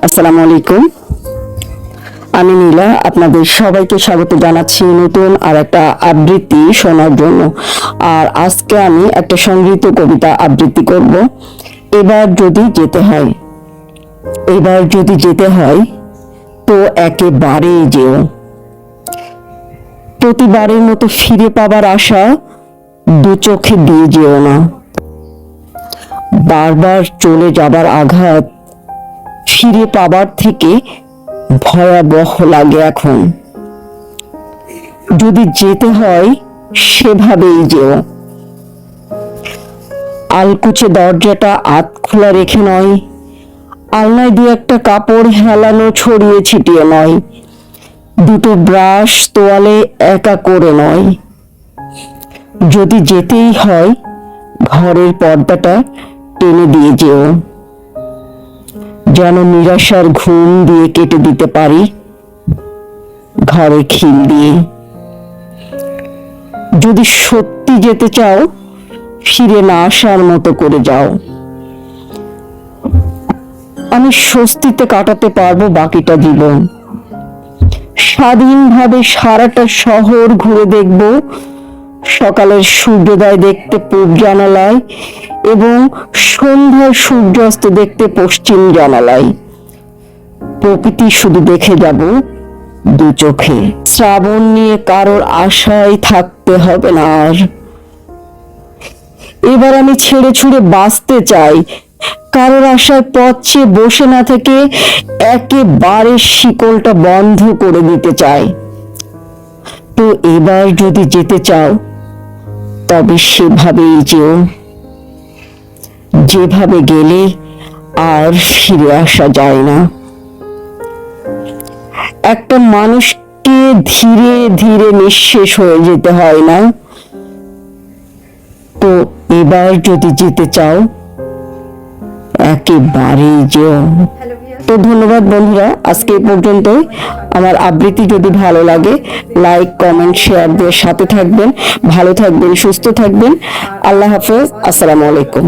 আসসালামু আলাইকুম। আমি নীলা, আপনাদের সবাইকে স্বাগত জানাচ্ছি নতুন আর একটা আবৃত্তি শোনার জন্য। আর আজকে আমি একটা সংগৃহীত কবিতা আবৃত্তি করব। এবার যদি যেতে হয়, এবার যদি যেতে হয় তো একেবারেই যেও। প্রতিবারের মতো ফিরে পাবার আশা দু চোখে দিয়ে যেও না। বারবার চলে যাবার আঘাত ফিরে পাবার থেকে ভয়াবহ লাগে এখন। যদি যেতে হয় সেভাবেই যেও। আলকুচে দরজাটা আধ খোলা রেখে নয়, আলনায় দিয়ে একটা কাপড় হেলানো ছড়িয়ে ছিটিয়ে নয়, দুটো ব্রাশ তোয়ালে একা করে নয়। যদি যেতেই হয় ঘরের পর্দাটা টেনে দিয়ে যেও, যেন নিরাশার ঘুম দিয়ে কেটে দিতে পারি ঘরে খিল দিয়ে। যদি সত্যি যেতে চাও ফিরে না আসার মতো করে যাও। আমি স্বস্তিতে কাটাতে পারবো বাকিটা জীবন। স্বাধীনভাবে সারাটা শহর ঘুরে দেখব, সকালের সূর্যোদয় দেখতে পূব জানালায় এবং সন্ধ্যার সূর্যাস্ত দেখতে পশ্চিম জানালায়। প্রকৃতি শুধু দেখে যাব দু চোখে। শ্রাবণ নিয়ে কারোর আশায় থাকতে হবে না আর। এবার আমি ছেড়ে ছুড়ে বাঁচতে চাই, কারোর আশায় পথ চেয়ে বসে না থেকে একেবারে শিকলটা বন্ধ করে দিতে চাই। তো এবার যদি যেতে চাও তবে সেভাবেই যেও, যেভাবে গেলে আর ফিরে আসা যায় না। একটা মানুষকে ধীরে ধীরে নিঃশেষ হয়ে যেতে হয় না। তো এবার যদি যেতে চাও একেবারেই যেও। তো ধন্যবাদ বন্ধুরা, আজকে এই পর্যন্ত। আমার আবৃত্তি যদি ভালো লাগে লাইক কমেন্ট শেয়ার দিয়ে সাথে থাকবেন। ভালো থাকবেন, সুস্থ থাকবেন। আল্লাহ হাফেজ, আসসালামু আলাইকুম।